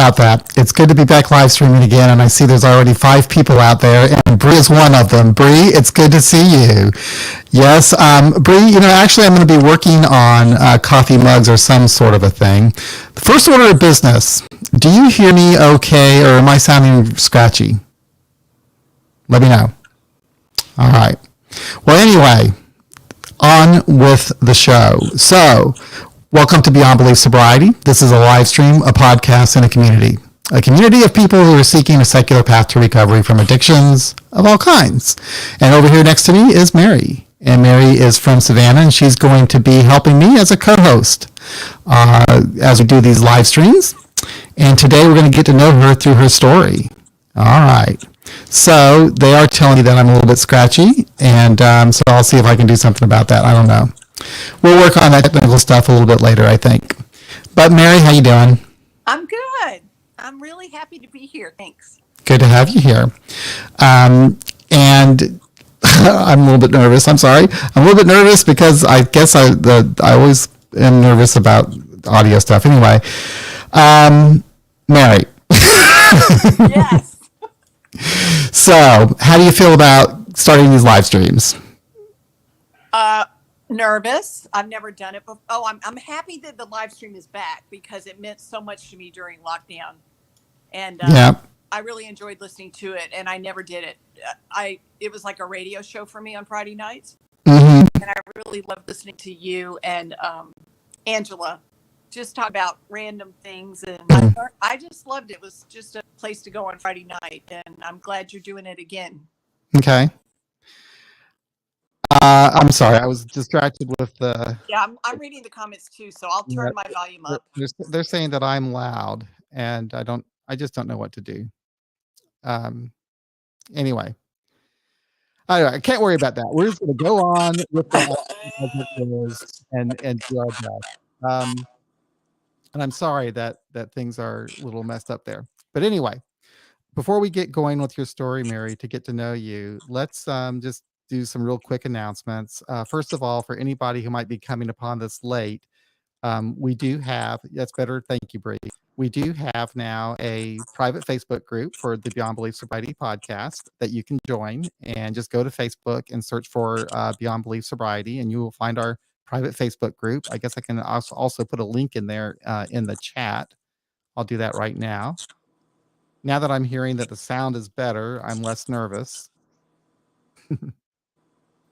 about that. It's good to be back live streaming again, and I see there's already 5 people out there, and Bree is one of them. Bree, it's good to see you. Yes, Bree, actually I'm going to be working on coffee mugs or some sort of a thing. The first order of business, do you hear me okay, or am I sounding scratchy? Let me know. All right. Well, anyway, on with the show. So, welcome to Beyond Belief Sobriety. This is a live stream, a podcast, and a community. A community of people who are seeking a secular path to recovery from addictions of all kinds. And over here next to me is Mary. And Mary is from Savannah, and she's going to be helping me as a co-host as we do these live streams. And today we're going to get to know her through her story. All right. So they are telling me that I'm a little bit scratchy, and so I'll see if I can do something about that. I don't know. We'll work on that technical stuff a little bit later, I think. But Mary, how you doing? I'm good. I'm really happy to be here. Thanks. Good to have you here. And I'm a little bit nervous. I'm sorry. I'm a little bit nervous because I guess I always am nervous about audio stuff. Anyway, Mary. Yes. So, how do you feel about starting these live streams? Nervous. I've never done it before. Oh, I'm happy that the live stream is back because it meant so much to me during lockdown, and I really enjoyed listening to it. And I never did it. It was like a radio show for me on Friday nights, and I really loved listening to you and Angela just talk about random things, and I just loved it. It was just a place to go on Friday night, and I'm glad you're doing it again. Okay. I'm sorry, I was distracted with the... Yeah, I'm reading the comments too, so I'll turn my volume up. They're saying that I'm loud, and I just don't know what to do. Anyway, I can't worry about that. We're just going to go on with the and do our best. And I'm sorry that things are a little messed up there. But anyway, before we get going with your story, Mary, to get to know you, let's just do some real quick announcements. First of all, for anybody who might be coming upon this late, we do have, that's better, thank you, Bree. We do have now a private Facebook group for the Beyond Belief Sobriety podcast that you can join, and just go to Facebook and search for Beyond Belief Sobriety, and you will find our private Facebook group. I guess I can also put a link in there in the chat. I'll do that right now. Now that I'm hearing that the sound is better, I'm less nervous.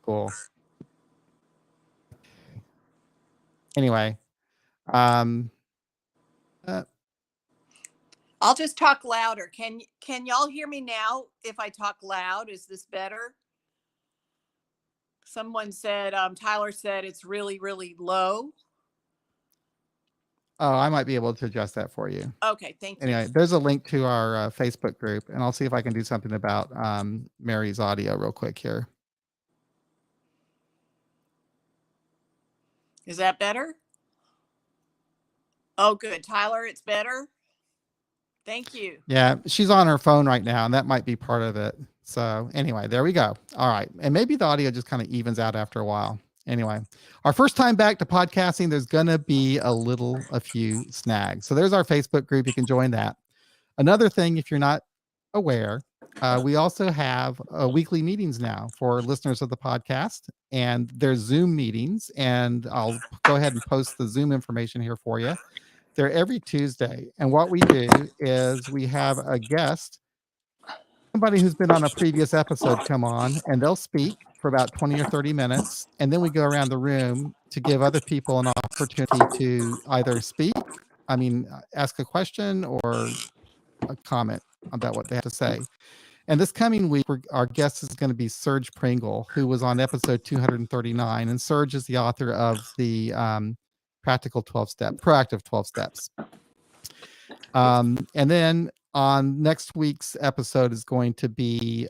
Cool. Anyway, I'll just talk louder. Can y'all hear me now if I talk loud? Is this better? Someone said, Tyler said it's really, really low. Oh, I might be able to adjust that for you. Okay, thank you. Anyway, there's a link to our Facebook group, and I'll see if I can do something about Mary's audio real quick here. Is that better? Oh, good. Tyler, it's better? Thank you. Yeah, she's on her phone right now, and that might be part of it. So anyway, there we go. All right. And maybe the audio just kind of evens out after a while. Anyway, our first time back to podcasting, there's going to be a few snags. So there's our Facebook group. You can join that. Another thing, if you're not aware, we also have weekly meetings now for listeners of the podcast, and there's Zoom meetings, and I'll go ahead and post the Zoom information here for you. They're every Tuesday, and what we do is we have a guest, somebody who's been on a previous episode, come on, and they'll speak for about 20 or 30 minutes, and then we go around the room to give other people an opportunity to either ask a question or a comment about what they have to say. And this coming week, our guest is going to be Serge Pringle, who was on episode 239, and Serge is the author of the proactive 12 steps. And then on next week's episode is going to be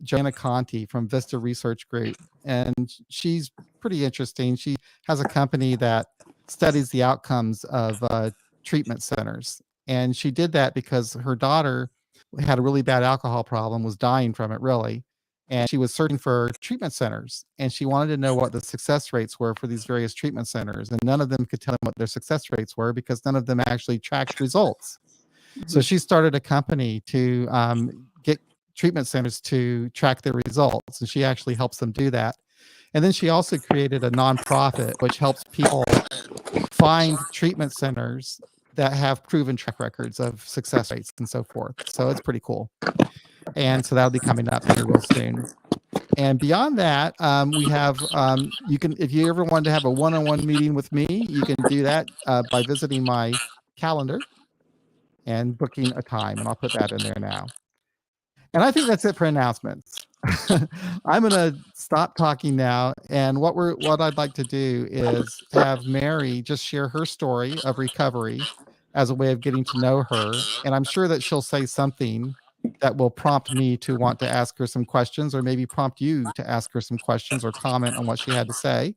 Joanna Conti from Vista Research Group, and she's pretty interesting. She has a company that studies the outcomes of treatment centers, and she did that because her daughter had a really bad alcohol problem, was dying from it really, and she was searching for treatment centers, and she wanted to know what the success rates were for these various treatment centers, and none of them could tell them what their success rates were because none of them actually tracked results. So she started a company to get treatment centers to track their results, and she actually helps them do that. And then she also created a nonprofit which helps people find treatment centers that have proven track records of success rates and so forth. So it's pretty cool. And so that'll be coming up here real soon. And beyond that, we have, you can, if you ever wanted to have a one-on-one meeting with me, you can do that by visiting my calendar and booking a time. And I'll put that in there now. And I think that's it for announcements. I'm going to stop talking now. And what I'd like to do is have Mary just share her story of recovery as a way of getting to know her. And I'm sure that she'll say something that will prompt me to want to ask her some questions, or maybe prompt you to ask her some questions or comment on what she had to say.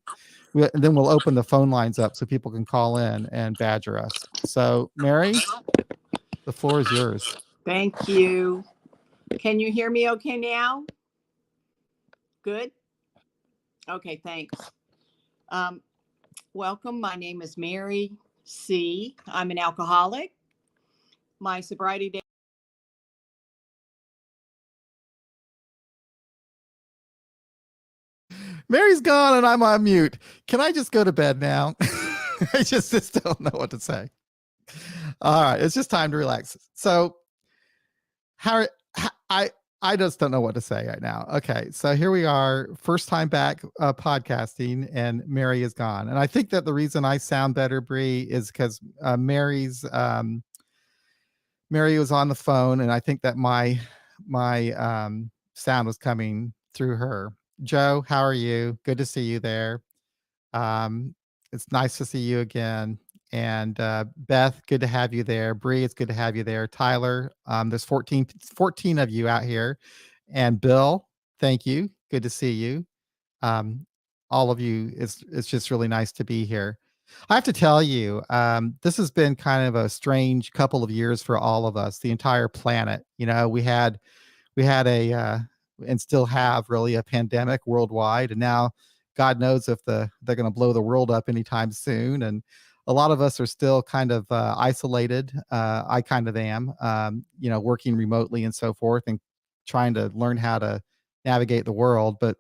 And then we'll open the phone lines up so people can call in and badger us. So, Mary, the floor is yours. Thank you. Can you hear me okay now? Good? Okay, thanks. Welcome. My name is Mary C. I'm an alcoholic. My sobriety date. Mary's gone and I'm on mute. Can I just go to bed now? I just don't know what to say. All right, it's just time to relax. So, I just don't know what to say right now. Okay, so here we are, first time back podcasting, and Mary is gone. And I think that the reason I sound better, Bree, is because Mary was on the phone, and I think that my sound was coming through her. Joe, how are you? Good to see you there. It's nice to see you again. And Beth, good to have you there. Bree, it's good to have you there. Tyler, there's 14 of you out here. And Bill, thank you. Good to see you. All of you, it's just really nice to be here. I have to tell you, this has been kind of a strange couple of years for all of us, the entire planet. You know, we had and still have really a pandemic worldwide, and now God knows if they're going to blow the world up anytime soon. And a lot of us are still kind of isolated. I kind of am, working remotely and so forth, and trying to learn how to navigate the world. But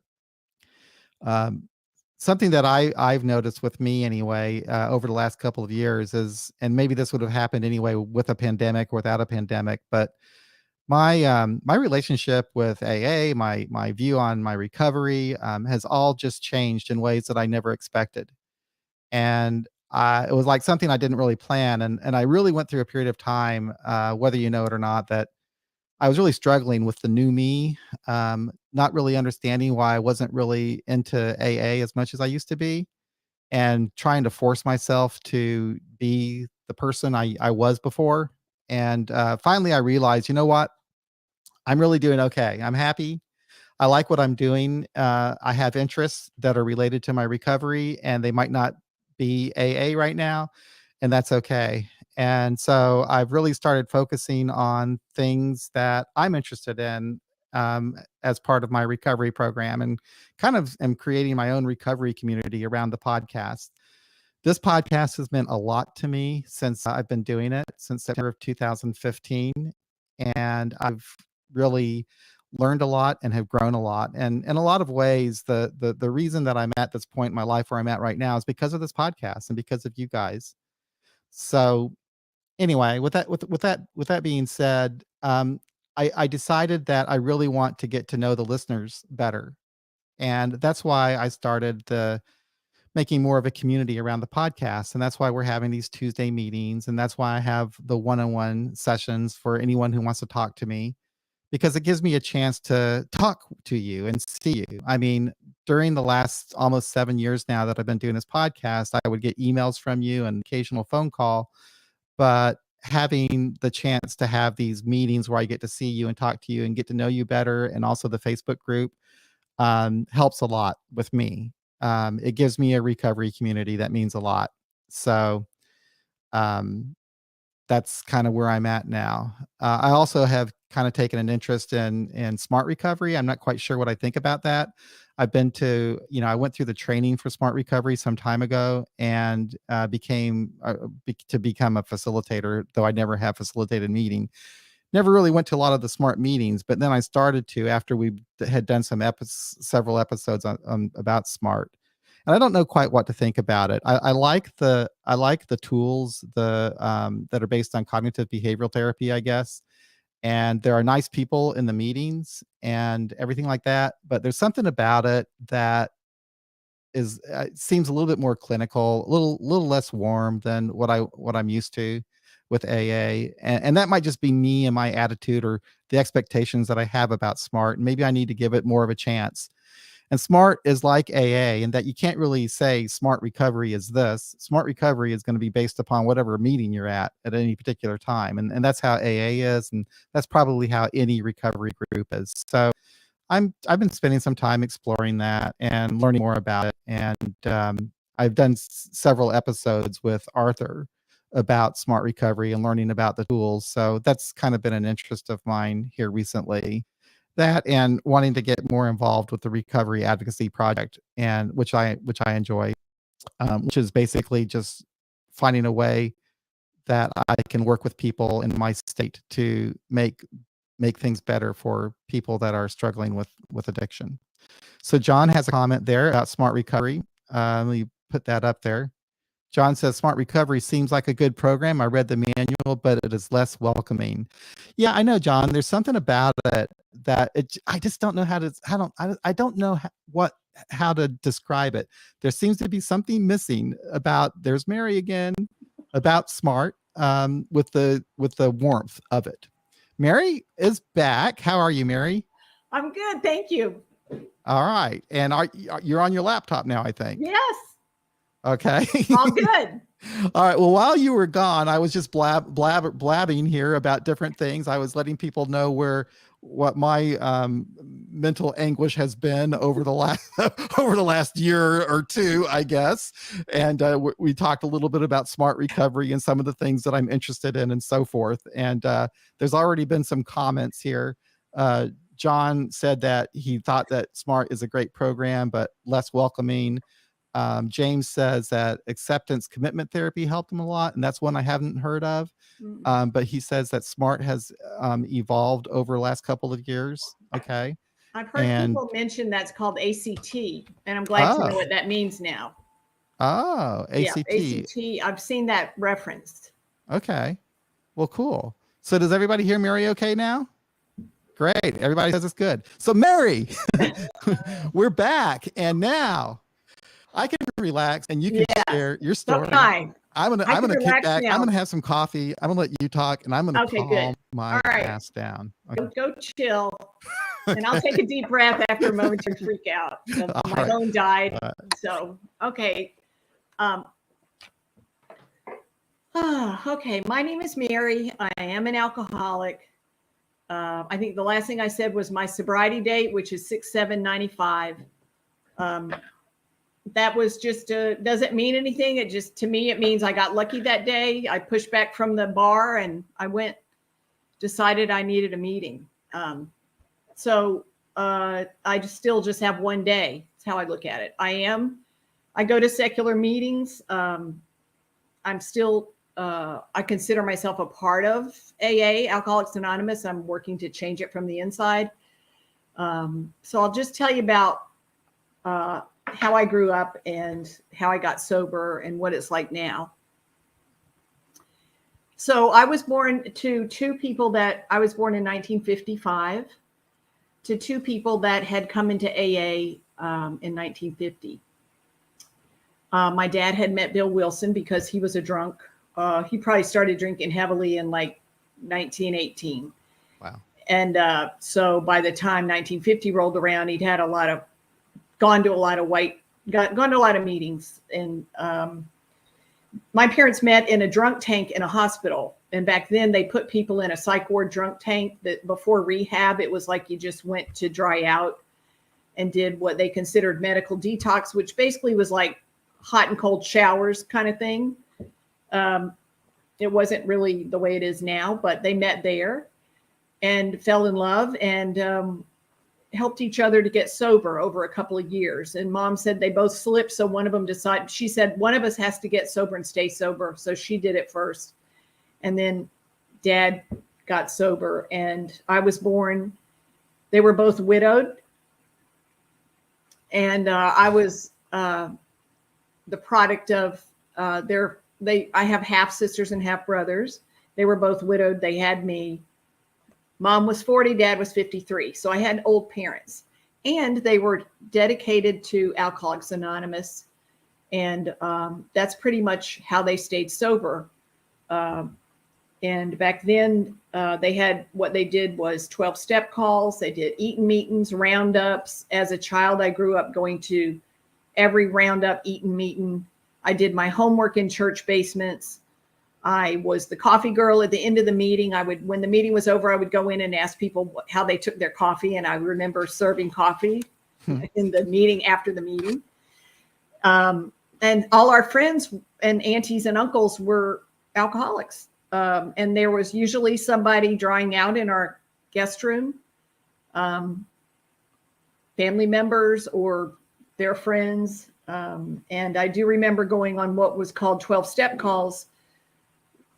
something that I've noticed with me anyway, over the last couple of years is, and maybe this would have happened anyway with a pandemic or without a pandemic, but my relationship with AA, my view on my recovery, has all just changed in ways that I never expected. And it was like something I didn't really plan. And I really went through a period of time, whether you know it or not, that I was really struggling with the new me, not really understanding why I wasn't really into AA as much as I used to be, and trying to force myself to be the person I was before. And finally, I realized, you know what? I'm really doing okay. I'm happy. I like what I'm doing. I have interests that are related to my recovery, and they might not be AA right now, and that's okay. And so I've really started focusing on things that I'm interested in, as part of my recovery program, and kind of am creating my own recovery community around the podcast. This podcast has meant a lot to me since I've been doing it since September of 2015, and I've really learned a lot and have grown a lot. And in a lot of ways, the reason that I'm at this point in my life where I'm at right now is because of this podcast and because of you guys. So anyway, with that being said, I decided that I really want to get to know the listeners better, and that's why I started making more of a community around the podcast. And that's why we're having these Tuesday meetings. And that's why I have the one-on-one sessions for anyone who wants to talk to me, because it gives me a chance to talk to you and see you. I mean, during the last almost 7 years now that I've been doing this podcast, I would get emails from you and occasional phone call, but having the chance to have these meetings where I get to see you and talk to you and get to know you better, and also the Facebook group, helps a lot with me. It gives me a recovery community that means a lot. So that's kind of where I'm at now. I also have kind of taken an interest in smart recovery. I'm not quite sure what I think about that. I've been to, I went through the training for Smart Recovery some time ago and to become a facilitator, though I never have facilitated a meeting. Never really went to a lot of the Smart meetings, but then I started to after we had done several episodes about Smart. And I don't know quite what to think about it. I like the tools that are based on cognitive behavioral therapy, I guess, and there are nice people in the meetings and everything like that. But there's something about it that seems a little bit more clinical, a little less warm than what I'm used to with AA, and that might just be me and my attitude or the expectations that I have about Smart. And maybe I need to give it more of a chance. And Smart is like AA in that you can't really say Smart Recovery is this. Smart Recovery is going to be based upon whatever meeting you're at any particular time. And that's how AA is. And that's probably how any recovery group is. So I've been spending some time exploring that and learning more about it. And I've done several episodes with Arthur about Smart Recovery and learning about the tools. So that's kind of been an interest of mine here recently. That and wanting to get more involved with the Recovery Advocacy Project, and which I enjoy, which is basically just finding a way that I can work with people in my state to make things better for people that are struggling with addiction. So John has a comment there about Smart Recovery. Let me put that up there. John says Smart Recovery seems like a good program. I read the manual, but it is less welcoming. Yeah, I know, John. There's something about it that I just don't know how to. I don't know how to describe it. There seems to be something missing about. There's Mary again about Smart with the warmth of it. Mary is back. How are you, Mary? I'm good, thank you. All right, and you're on your laptop now, I think. Yes. Okay. All good. All right. Well, while you were gone, I was just blabbing here about different things. I was letting people know what my mental anguish has been over the last year or two, I guess. And we talked a little bit about Smart Recovery and some of the things that I'm interested in and so forth. And there's already been some comments here. John said that he thought that Smart is a great program, but less welcoming. James says that acceptance commitment therapy helped him a lot, and that's one I haven't heard of. But he says that Smart has evolved over the last couple of years. Okay. I've heard people mention that's called ACT, and I'm glad to know what that means now. Oh, ACT. Yeah, ACT. I've seen that referenced. Okay. Well, cool. So does everybody hear Mary okay now? Great. Everybody says it's good. So Mary, we're back, and now I can relax and you can share your story. Fine. I'm gonna kick back. Now. I'm gonna have some coffee. I'm gonna let you talk, and I'm gonna calm my ass down. Okay. Go chill, and I'll take a deep breath after a momentary freak out. My phone died. So okay. Okay. My name is Mary. I am an alcoholic. I think the last thing I said was my sobriety date, which is 6/7/95. That was just doesn't mean anything. It just, to me, it means I got lucky that day. I pushed back from the bar and I decided I needed a meeting. So I still just have one day. That's how I look at it. I go to secular meetings. I'm still, I consider myself a part of AA, Alcoholics Anonymous. I'm working to change it from the inside. So I'll just tell you about how I grew up and how I got sober and what it's like now. So I was born to two people I was born in 1955 to two people that had come into AA in 1950. My dad had met Bill Wilson because he was a drunk. He probably started drinking heavily in like 1918. Wow. And so by the time 1950 rolled around, he'd had gone to a lot of meetings. And my parents met in a drunk tank in a hospital. And back then they put people in a psych ward drunk tank that before rehab, it was like you just went to dry out and did what they considered medical detox, which basically was like hot and cold showers kind of thing. It wasn't really the way it is now, but they met there and fell in love. And helped each other to get sober over a couple of years. And mom said they both slipped. So one of them decided, she said, one of us has to get sober and stay sober. So she did it first. And then dad got sober and I was born. They were both widowed. And I was the product of I have half sisters and half brothers. They were both widowed. They had me. Mom was 40, dad was 53. So I had old parents and they were dedicated to Alcoholics Anonymous. And that's pretty much how they stayed sober. And back then they had, what they did was 12-step calls. They did eating meetings, roundups. As a child, I grew up going to every roundup, eating meeting. I did my homework in church basements. I was the coffee girl at the end of the meeting. When the meeting was over, I would go in and ask people how they took their coffee. And I remember serving coffee in the meeting after the meeting. And all our friends and aunties and uncles were alcoholics. And there was usually somebody drying out in our guest room, family members or their friends. And I do remember going on what was called 12-step calls.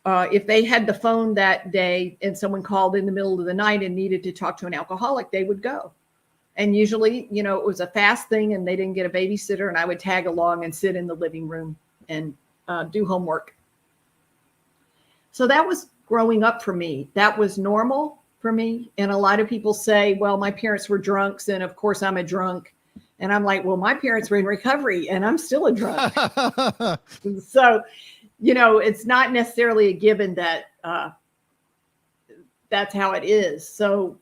If they had the phone that day and someone called in the middle of the night and needed to talk to an alcoholic, they would go. And usually, it was a fast thing and they didn't get a babysitter and I would tag along and sit in the living room and do homework. So that was growing up for me. That was normal for me. And a lot of people say, well, my parents were drunks and of course I'm a drunk. And I'm like, well, my parents were in recovery and I'm still a drunk. So, it's not necessarily a given that that's how it is. So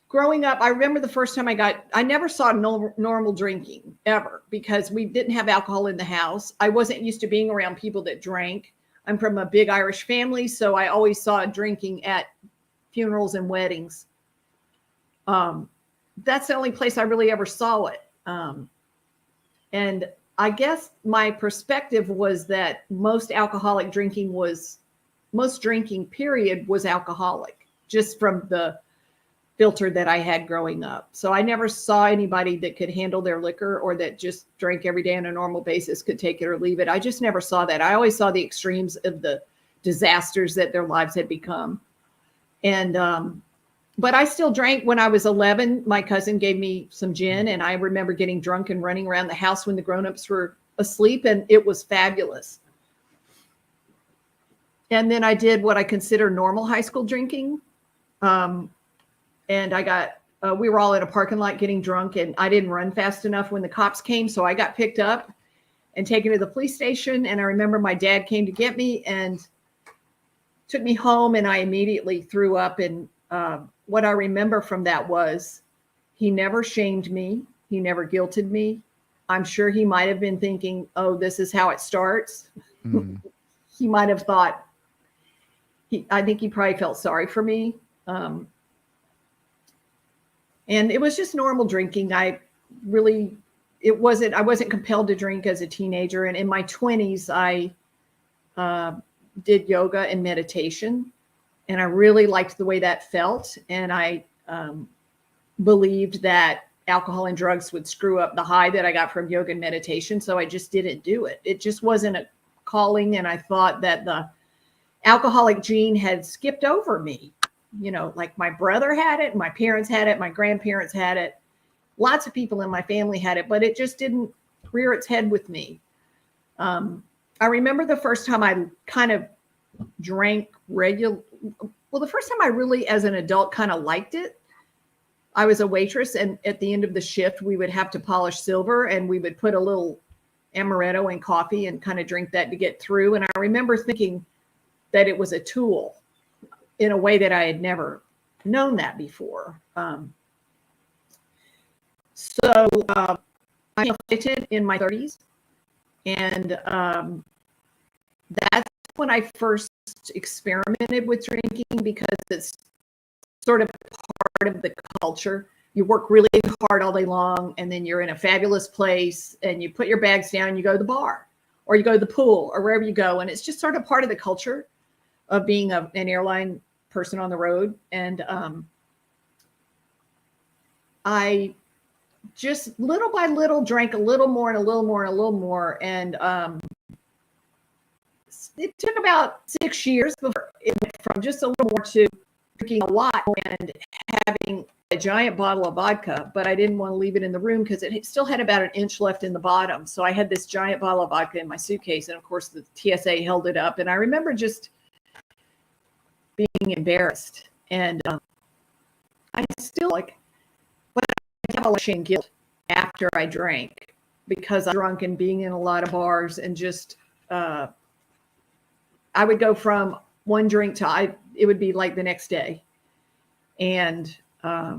growing up, I remember the first time I never saw normal drinking ever because we didn't have alcohol in the house. I wasn't used to being around people that drank. I'm from a big Irish family, so I always saw drinking at funerals and weddings. That's the only place I really ever saw it. And I guess my perspective was that most drinking period was alcoholic, just from the filter that I had growing up. So I never saw anybody that could handle their liquor or that just drank every day on a normal basis, could take it or leave it. I just never saw that. I always saw the extremes of the disasters that their lives had become. And, but I still drank when I was 11. My cousin gave me some gin and I remember getting drunk and running around the house when the grownups were asleep, and it was fabulous. And then I did what I consider normal high school drinking. And we were all in a parking lot getting drunk and I didn't run fast enough when the cops came. So I got picked up and taken to the police station. And I remember my dad came to get me and took me home and I immediately threw up. And what I remember from that was he never shamed me. He never guilted me. I'm sure he might have been thinking, oh, this is how it starts. He might have thought, I think he probably felt sorry for me. And it was just normal drinking. I wasn't compelled to drink as a teenager. And in my 20s, I did yoga and meditation. And I really liked the way that felt. And I believed that alcohol and drugs would screw up the high that I got from yoga and meditation. So I just didn't do it. It just wasn't a calling. And I thought that the alcoholic gene had skipped over me. Like my brother had it, my parents had it, my grandparents had it. Lots of people in my family had it, but it just didn't rear its head with me. I remember the first time I kind of drank the first time I really, as an adult, kind of liked it. I was a waitress, and at the end of the shift, we would have to polish silver, and we would put a little amaretto in coffee and kind of drink that to get through. And I remember thinking that it was a tool in a way that I had never known that before. So I addicted in my 30s, and that's when I first experimented with drinking, because it's sort of part of the culture. You work really hard all day long, and then you're in a fabulous place, and you put your bags down, and you go to the bar, or you go to the pool, or wherever you go, and it's just sort of part of the culture of being an airline person on the road. And I just little by little drank a little more and a little more and a little more. And it took about 6 years before it went from just a little more to drinking a lot and having a giant bottle of vodka. But I didn't want to leave it in the room because it still had about an inch left in the bottom. So I had this giant bottle of vodka in my suitcase. And of course, the TSA held it up. And I remember just being embarrassed. And I still like, but I have a lot of shame and guilt after I drank because I'm drunk and being in a lot of bars and just, I would go from one drink to it would be like the next day. And that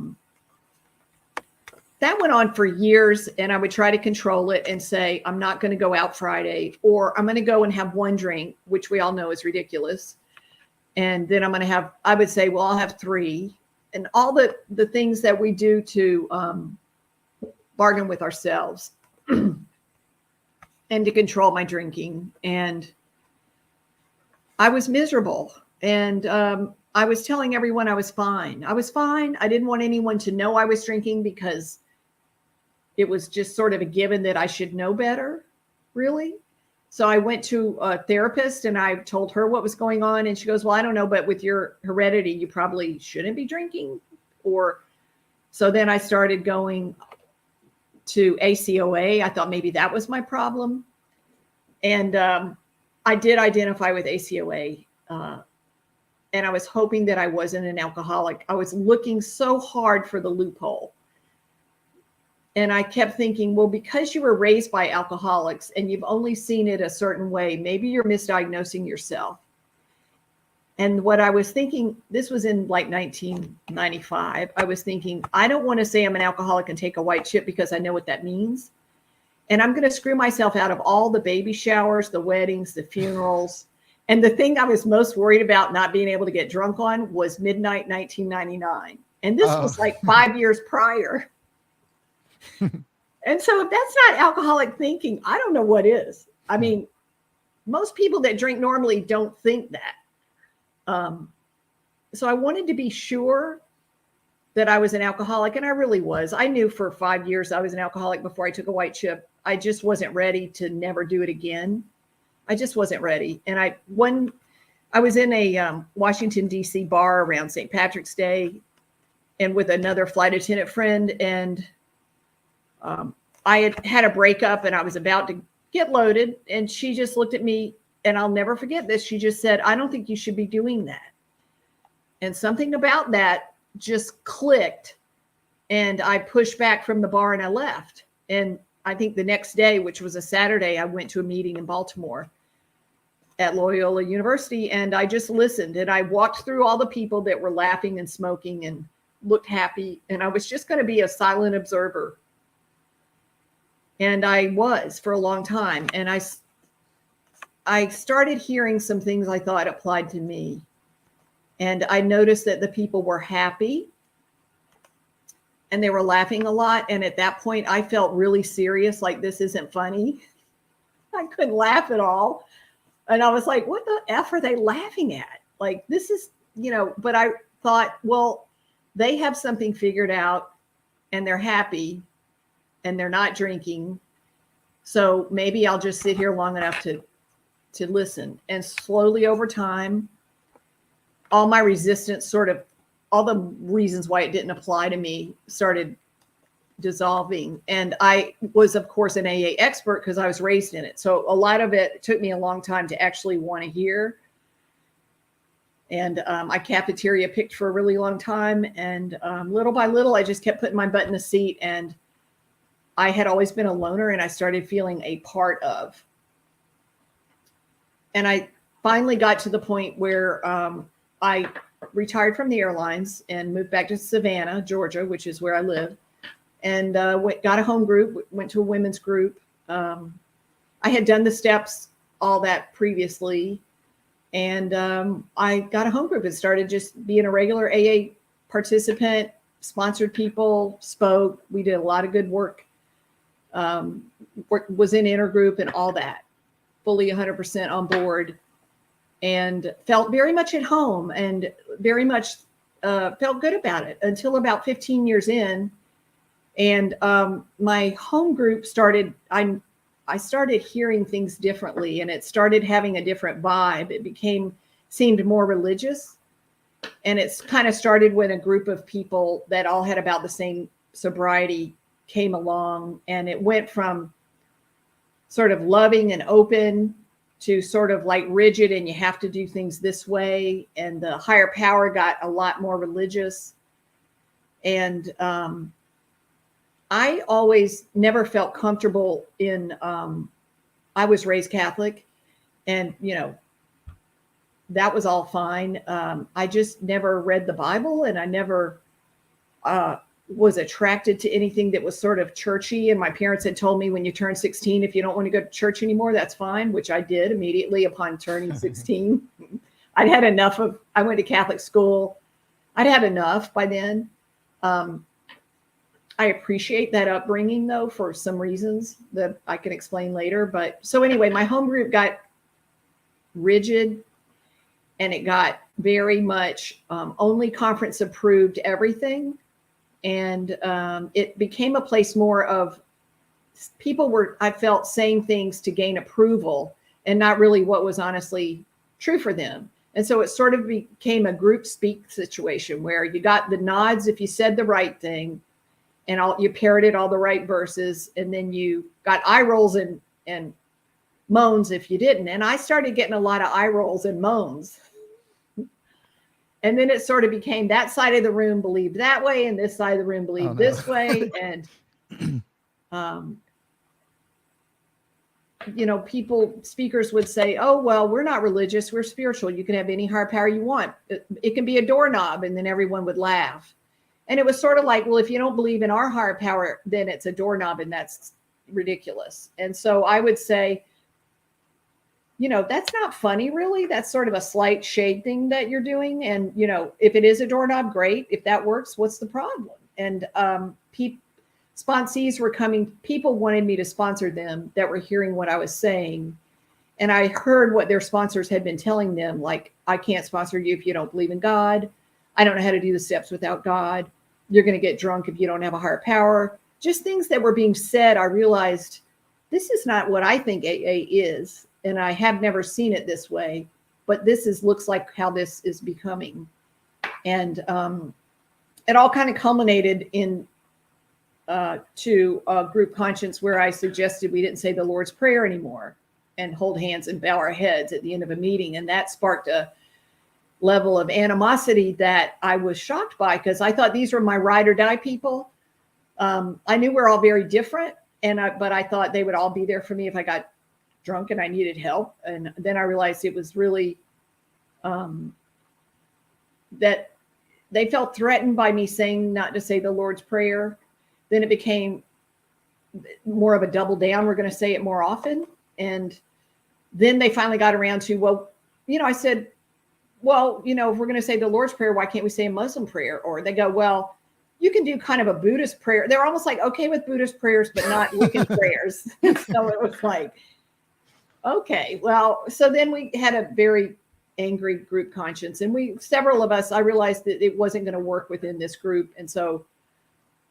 went on for years, and I would try to control it and say, I'm not going to go out Friday, or I'm going to go and have one drink, which we all know is ridiculous. And then I would say, well, I'll have 3. And all the things that we do to bargain with ourselves and to control my drinking. And I was miserable. And I was telling everyone I was fine. I was fine. I didn't want anyone to know I was drinking because it was just sort of a given that I should know better, really. So I went to a therapist and I told her what was going on. And she goes, well, I don't know, but with your heredity, you probably shouldn't be drinking. So then I started going to ACOA. I thought maybe that was my problem. And I did identify with ACOA. And I was hoping that I wasn't an alcoholic. I was looking so hard for the loophole. And I kept thinking, well, because you were raised by alcoholics and you've only seen it a certain way, maybe you're misdiagnosing yourself. And what I was thinking, this was in like 1995, I was thinking, I don't want to say I'm an alcoholic and take a white chip because I know what that means. And I'm going to screw myself out of all the baby showers, the weddings, the funerals. And the thing I was most worried about not being able to get drunk on was midnight 1999. And this was like 5 years prior. And so if that's not alcoholic thinking, I don't know what is. I mean, most people that drink normally don't think that. So I wanted to be sure that I was an alcoholic, and I really was. I knew for 5 years I was an alcoholic before I took a white chip. I just wasn't ready to never do it again. I just wasn't ready. And I was in a Washington, D.C. bar around St. Patrick's Day and with another flight attendant friend. And I had a breakup and I was about to get loaded. And she just looked at me, and I'll never forget this. She just said, I don't think you should be doing that. And something about that just clicked. And I pushed back from the bar and I left. And I think the next day, which was a Saturday, I went to a meeting in Baltimore at Loyola University, and I just listened. And I walked through all the people that were laughing and smoking and looked happy. And I was just going to be a silent observer. And I was for a long time. And I started hearing some things I thought applied to me. And I noticed that the people were happy and they were laughing a lot. And at that point, I felt really serious, like this isn't funny. I couldn't laugh at all. And I was like, what the F are they laughing at? Like, this is, but I thought, well, they have something figured out and they're happy and they're not drinking. So maybe I'll just sit here long enough to listen. And slowly over time, all my resistance all the reasons why it didn't apply to me started dissolving. And I was, of course, an AA expert because I was raised in it. So a lot of it took me a long time to actually want to hear. And I cafeteria picked for a really long time. And little by little, I just kept putting my butt in the seat. And I had always been a loner, and I started feeling a part of. And I finally got to the point where I retired from the airlines and moved back to Savannah, Georgia, which is where I live, and got a home group, went to a women's group. I had done the steps, all that previously. And I got a home group and started just being a regular AA participant, sponsored people, spoke. We did a lot of good work, was in intergroup and all that, fully 100% on board, and felt very much at home and very much felt good about it until about 15 years in. And my home group started, I started hearing things differently, and it started having a different vibe. It seemed more religious. And it's kind of started when a group of people that all had about the same sobriety came along, and it went from sort of loving and open to sort of like rigid, and you have to do things this way. And the higher power got a lot more religious. And I always never felt comfortable in, I was raised Catholic, and, you know, that was all fine. I just never read the Bible, and I never was attracted to anything that was sort of churchy. And my parents had told me, when you turn 16, if you don't want to go to church anymore, that's fine, which I did immediately upon turning 16. I went to Catholic school. I'd had enough by then. I appreciate that upbringing, though, for some reasons that I can explain later. But so anyway, my home group got rigid, and it got very much only conference approved everything. And it became a place more of people were, I felt, saying things to gain approval and not really what was honestly true for them. And so it sort of became a group speak situation where you got the nods if you said the right thing, and you parroted all the right verses, and then you got eye rolls and moans if you didn't. And I started getting a lot of eye rolls and moans. And then it sort of became that side of the room believed that way, and this side of the room believed this way. And, you know, speakers would say, oh, well, we're not religious, we're spiritual. You can have any higher power you want. It can be a doorknob. And then everyone would laugh. And it was sort of like, well, if you don't believe in our higher power, then it's a doorknob, and that's ridiculous. And so I would say, you know, that's not funny, really. That's sort of a slight shade thing that you're doing. And, you know, if it is a doorknob, great. If that works, what's the problem? And sponsees were coming. People wanted me to sponsor them that were hearing what I was saying. And I heard what their sponsors had been telling them, like, I can't sponsor you if you don't believe in God. I don't know how to do the steps without God. You're going to get drunk if you don't have a higher power. Just things that were being said. I realized this is not what I think AA is. And I have never seen it this way, but looks like how this is becoming. And it all kind of culminated in to a group conscience where I suggested we didn't say the Lord's Prayer anymore and hold hands and bow our heads at the end of a meeting. And that sparked a level of animosity that I was shocked by, because I thought these were my ride or die people. I knew we're all very different, but I thought they would all be there for me if I got drunk and I needed help. And then I realized it was really that they felt threatened by me saying not to say the Lord's Prayer. Then it became more of a double down. We're going to say it more often. And then they finally got around to, well, you know, I said, well, you know, if we're going to say the Lord's Prayer, why can't we say a Muslim prayer? Or they go, well, you can do kind of a Buddhist prayer. They're almost like, okay with Buddhist prayers, but not Wiccan prayers. So it was like, okay, well, so then we had a very angry group conscience, and several of us, I realized that it wasn't going to work within this group. And so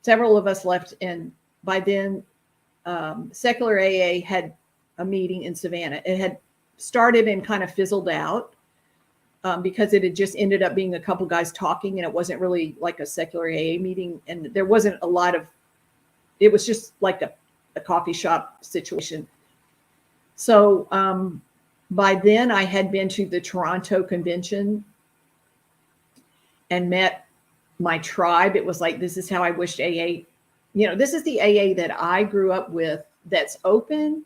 several of us left. And by then, Secular AA had a meeting in Savannah. It had started and kind of fizzled out because it had just ended up being a couple guys talking, and it wasn't really like a secular AA meeting. And there wasn't a lot of, it was just like a coffee shop situation. So by then I had been to the Toronto convention and met my tribe. It was like, this is how I wished AA, you know, this is the AA that I grew up with, that's open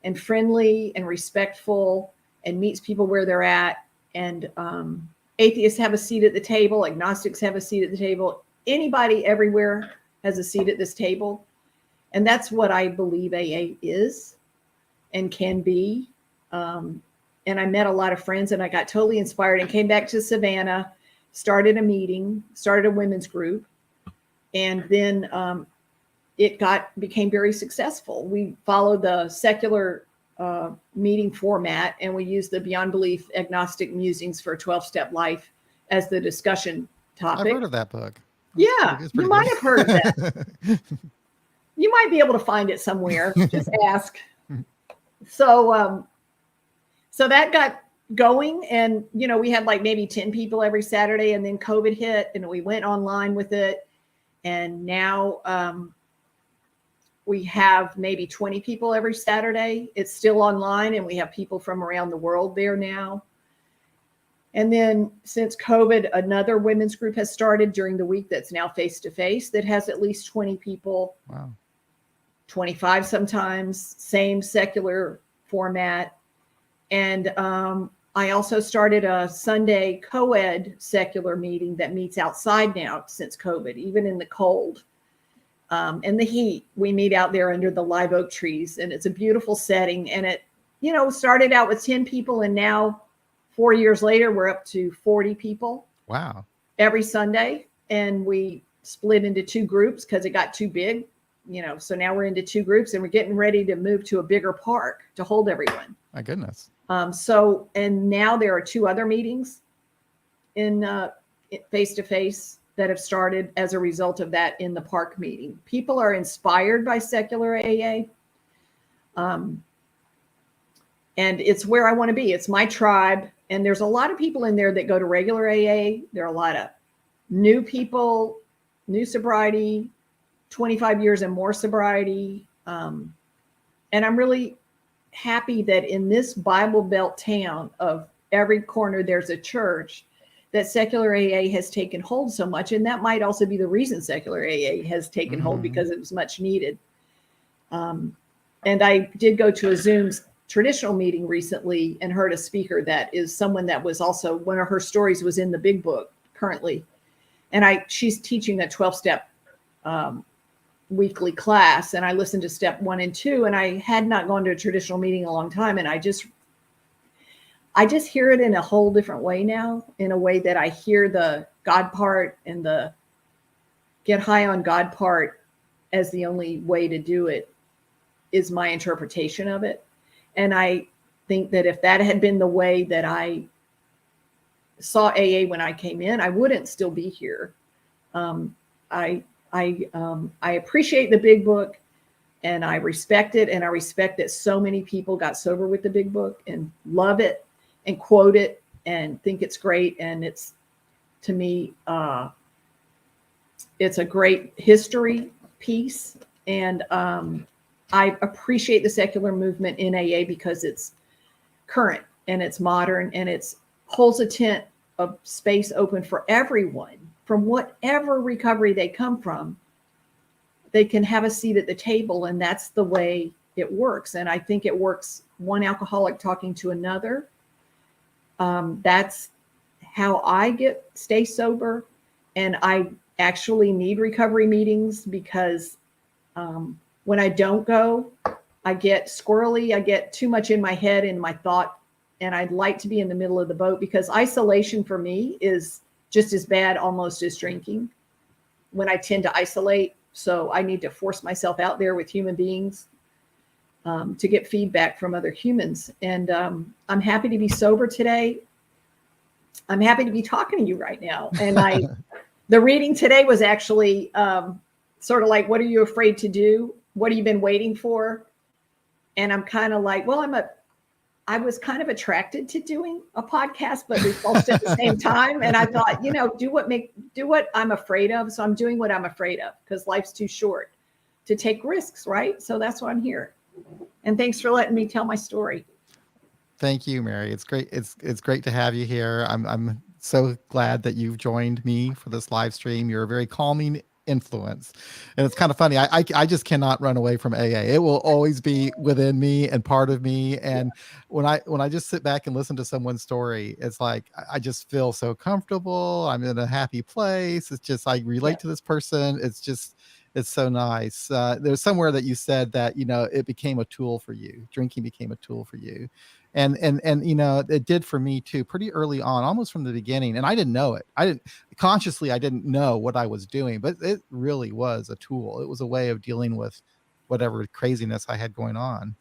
and friendly and respectful and meets people where they're at. And atheists have a seat at the table. Agnostics have a seat at the table. Anybody everywhere has a seat at this table. And that's what I believe AA is and can be. And I met a lot of friends, and I got totally inspired and came back to Savannah, started a meeting, started a women's group. And then it became very successful. We followed the secular meeting format, and we used the Beyond Belief Agnostic Musings for a 12-Step Life as the discussion topic. I've heard of that book. Yeah, you might have heard of that. You might be able to find it somewhere. Just ask. So, so that got going, and we had like maybe 10 people every Saturday, and then COVID hit, and we went online with it, and now we have maybe 20 people every Saturday. It's still online, and we have people from around the world there now. And then since COVID, another women's group has started during the week that's now face-to-face that has at least 20 people. Wow. 25 sometimes, same secular format. And I also started a Sunday co-ed secular meeting that meets outside now since COVID, even in the cold and the heat. We meet out there under the live oak trees, and it's a beautiful setting. And it, started out with 10 people, and now 4 years later, we're up to 40 people. Wow. Every Sunday. And we split into 2 groups because it got too big. So now we're into 2 groups, and we're getting ready to move to a bigger park to hold everyone. My goodness. And now there are 2 other meetings in face-to-face that have started as a result of that in the park meeting. People are inspired by secular AA. And it's where I want to be. It's my tribe. And there's a lot of people in there that go to regular AA. There are a lot of new people, new sobriety, 25 years and more sobriety. And I'm really happy that in this Bible Belt town of every corner, there's a church, that secular AA has taken hold so much. And that might also be the reason secular AA has taken hold, because it was much needed. And I did go to a Zoom traditional meeting recently and heard a speaker that is someone that was also, one of her stories was in the big book currently. And she's teaching a 12-step weekly class, and I listened to step 1 and 2, and I had not gone to a traditional meeting in a long time. And I just hear it in a whole different way now, in a way that I hear the God part and the get high on God part as the only way to do it, is my interpretation of it. And I think that if that had been the way that I saw AA when I came in, I wouldn't still be here. I appreciate the big book, and I respect it. And I respect that so many people got sober with the big book and love it and quote it and think it's great. And it's, to me, it's a great history piece. And I appreciate the secular movement in AA because it's current and it's modern, and it's holds a tent of space open for everyone from whatever recovery they come from. They can have a seat at the table, and that's the way it works. And I think it works one alcoholic talking to another. That's how I stay sober. And I actually need recovery meetings because when I don't go, I get squirrely. I get too much in my head and my thought, and I'd like to be in the middle of the boat, because isolation for me is just as bad almost as drinking when I tend to isolate. So I need to force myself out there with human beings to get feedback from other humans. And I'm happy to be sober today. I'm happy to be talking to you right now. And the reading today was actually sort of like, what are you afraid to do? What have you been waiting for? And I'm kind of like, well, I was kind of attracted to doing a podcast, but repulsed at the same time. And I thought, do what I'm afraid of. So I'm doing what I'm afraid of, because life's too short to take risks, right? So that's why I'm here. And thanks for letting me tell my story. Thank you, Mary. It's great. It's great to have you here. I'm so glad that you've joined me for this live stream. You're a very calming influence, and it's kind of funny. I just cannot run away from AA. It will always be within me and part of me. And when I just sit back and listen to someone's story, it's like I just feel so comfortable. I'm in a happy place. It's just, I relate to this person. It's so nice. There's somewhere that you said that it became a tool for you. Drinking became a tool for you. And it did for me too, pretty early on, almost from the beginning. And I didn't know it. I didn't know what I was doing, but it really was a tool. It was a way of dealing with whatever craziness I had going on.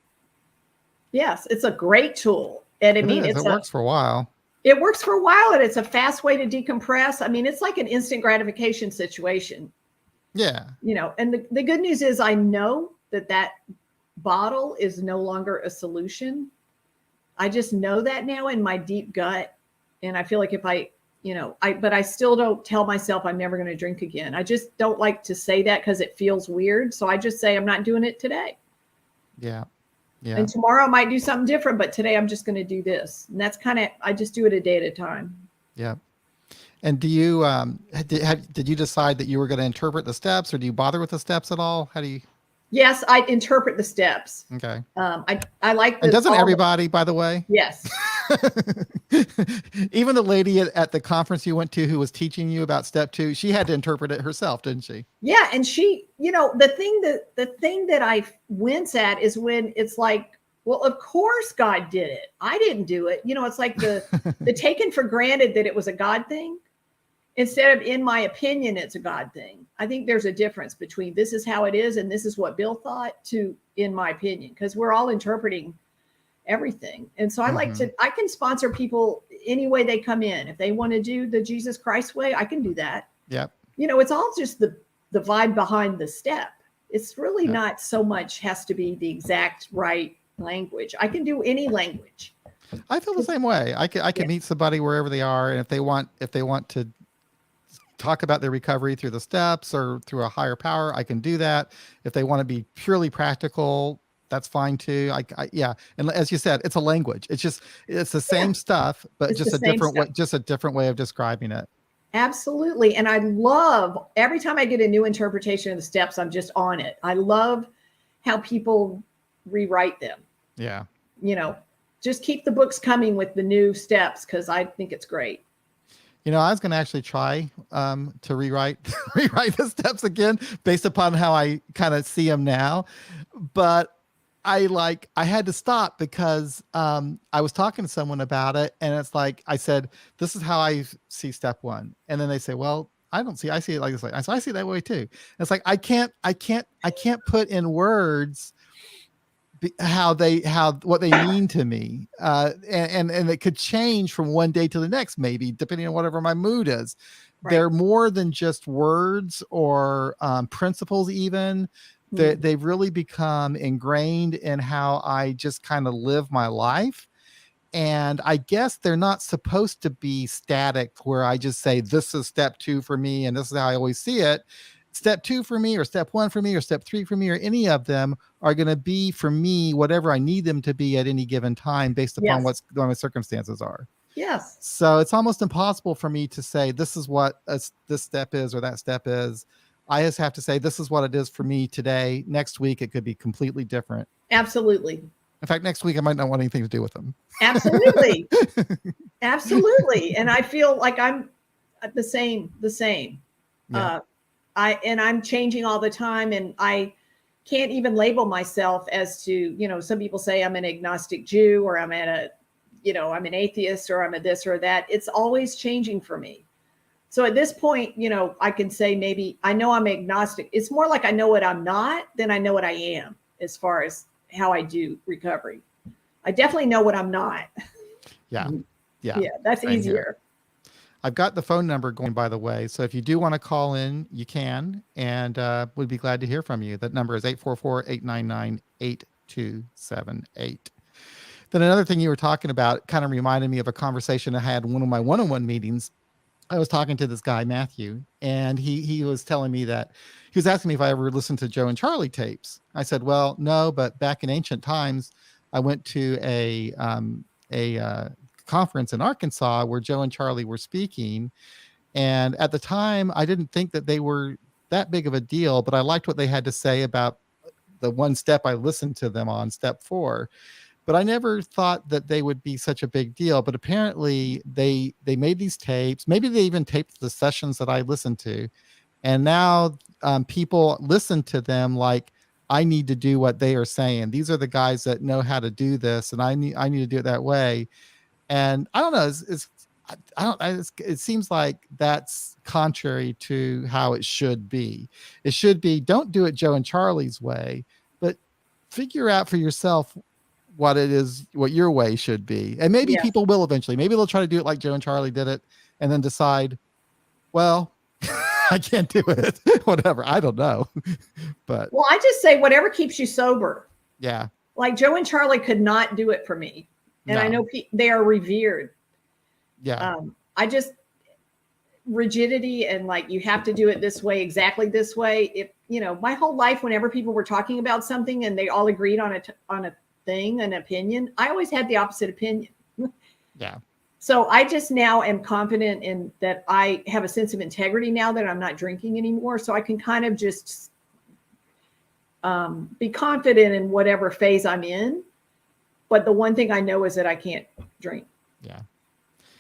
Yes, it's a great tool. And it works for a while. It works for a while, and it's a fast way to decompress. I mean, it's like an instant gratification situation. Yeah. And the good news is I know that bottle is no longer a solution. I just know that now in my deep gut. And I feel like if but I still don't tell myself I'm never going to drink again. I just don't like to say that because it feels weird. So I just say I'm not doing it today. Yeah. Yeah. And tomorrow I might do something different, but today I'm just going to do this. And that's I just do it a day at a time. Yeah. And do you, did you decide that you were going to interpret the steps, or do you bother with the steps at all? How do you? Yes, I interpret the steps. Okay. I like. And doesn't everybody, by the way? Yes. Even the lady at the conference you went to who was teaching you about step 2, she had to interpret it herself, didn't she? Yeah. And she, the thing that I wince at is when it's like, well, of course God did it. I didn't do it. It's like the taken for granted that it was a God thing instead of, in my opinion, it's a God thing. I think there's a difference between this is how it is and this is what Bill thought to, in my opinion, because we're all interpreting everything. And so I can sponsor people any way they come in. If they want to do the Jesus Christ way, I can do that. Yep. It's all just the vibe behind the step. It's really not so much has to be the exact right language. I can do any language. I feel the same way. I can meet somebody wherever they are. And if they want to talk about their recovery through the steps or through a higher power, I can do that. If they want to be purely practical, that's fine too. Yeah. And as you said, it's a language. It's the same stuff, but just a different way of describing it. Absolutely. And I love every time I get a new interpretation of the steps, I'm just on it. I love how people rewrite them. Yeah. Just keep the books coming with the new steps, because I think it's great. I was going to actually try to rewrite the steps again based upon how I kind of see them now. But I had to stop because I was talking to someone about it, and it's like, I said, this is how I see step 1. And then they say, well, I see it like this. I see it that way too. And it's like, I can't put in words what they mean to me. And it could change from one day to the next, maybe depending on whatever my mood is. Right. They're more than just words or principles even. They've really become ingrained in how I just kind of live my life. And I guess they're not supposed to be static where I just say, this is step 2 for me, and this is how I always see it. Step 2 for me, or step 1 for me, or step 3 for me, or any of them are going to be for me whatever I need them to be at any given time based upon what my circumstances are. Yes. So it's almost impossible for me to say, this is what this step is or that step is. I just have to say, this is what it is for me today. Next week, it could be completely different. Absolutely. In fact, next week, I might not want anything to do with them. Absolutely. Absolutely. And I feel like I'm the same. Yeah. I'm changing all the time, and I can't even label myself as to, some people say I'm an agnostic Jew, or I'm an atheist, or I'm a this or that. It's always changing for me. So at this point, I can say maybe I know I'm agnostic. It's more like I know what I'm not than I know what I am as far as how I do recovery. I definitely know what I'm not. Yeah. Yeah. That's easier. Here. I've got the phone number going, by the way. So if you do want to call in, you can, and we'd be glad to hear from you. That number is 844-899-8278. Then another thing you were talking about kind of reminded me of a conversation I had in one of my one-on-one meetings. I was talking to this guy, Matthew, and he was telling me that he was asking me if I ever listened to Joe and Charlie tapes. I said, well, no, but back in ancient times, I went to a conference in Arkansas where Joe and Charlie were speaking. And at the time, I didn't think that they were that big of a deal, but I liked what they had to say about the one step I listened to them on, step 4. But I never thought that they would be such a big deal. But apparently they made these tapes. Maybe they even taped the sessions that I listened to. And now people listen to them like, I need to do what they are saying. These are the guys that know how to do this, and I need to do it that way. And I don't know. It seems like that's contrary to how it should be. It should be, don't do it Joe and Charlie's way, but figure out for yourself what it is, what your way should be. And maybe people will eventually. Maybe they'll try to do it like Joe and Charlie did it, and then decide, well, I can't do it. Whatever. I don't know. But Well, I just say whatever keeps you sober. yeah. Like Joe and Charlie could not do it for me. And I know they are revered. Yeah. I just, rigidity and like, you have to do it this way, exactly this way. If, you know, my whole life, whenever people were talking about something and they all agreed on a thing, an opinion, I always had the opposite opinion. Yeah. So I just now am confident in that I have a sense of integrity now that I'm not drinking anymore. So I can kind of just be confident in whatever phase I'm in. But the one thing I know is that I can't drink. Yeah.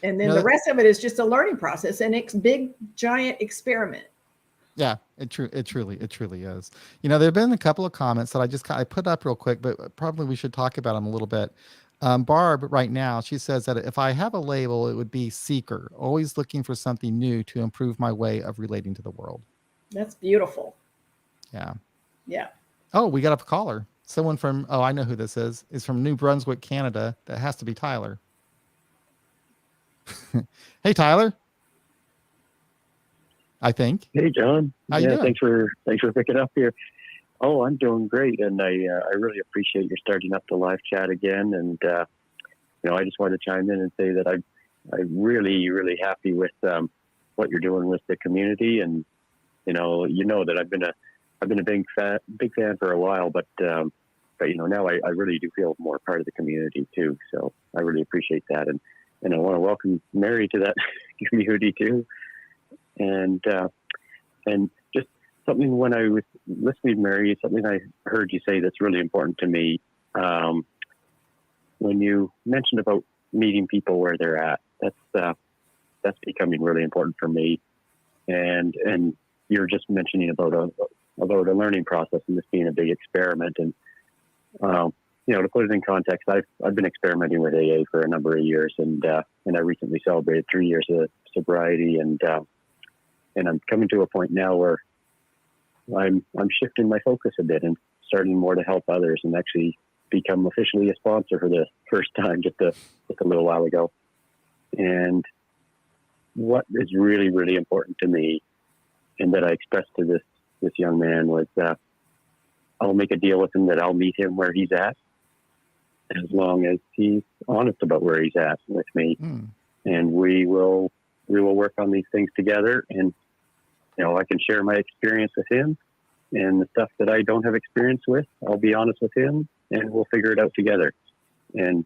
And then the rest of it is just a learning process and big, giant experiment. Yeah, it truly is. You know, there have been a couple of comments that I put up real quick, but probably we should talk about them a little bit. Barb right now, she says that if I have a label, it would be seeker, always looking for something new to improve my way of relating to the world. That's beautiful. Yeah. Yeah. Oh, we got a caller. Someone from, I know who this is. It's from New Brunswick, Canada. That has to be Tyler. Hey, Tyler. I think. Hey, John. How you doing? Thanks for picking up here. Oh, I'm doing great, and I really appreciate your starting up the live chat again. And you know, I just wanted to chime in and say that I'm really happy with what you're doing with the community. And you know that I've been a big fan for a while, but you know, now I really do feel more part of the community too. So I really appreciate that, and I want to welcome Mary to that community too. And just something when I was listening to Mary, something I heard you say that's really important to me. When you mentioned about meeting people where they're at, that's becoming really important for me. And you're just mentioning about a learning process and this being a big experiment. And you know, to put it in context, I've been experimenting with AA for a number of years, and I recently celebrated 3 years of sobriety, and I'm coming to a point now where I'm shifting my focus a bit and starting more to help others, and actually become officially a sponsor for the first time just a little while ago. And what is really important to me, and that I expressed to this young man, was I'll make a deal with him that I'll meet him where he's at, as long as he's honest about where he's at with me, and we will work on these things together. And you know, I can share my experience with him, and the stuff that I don't have experience with, I'll be honest with him, and we'll figure it out together. And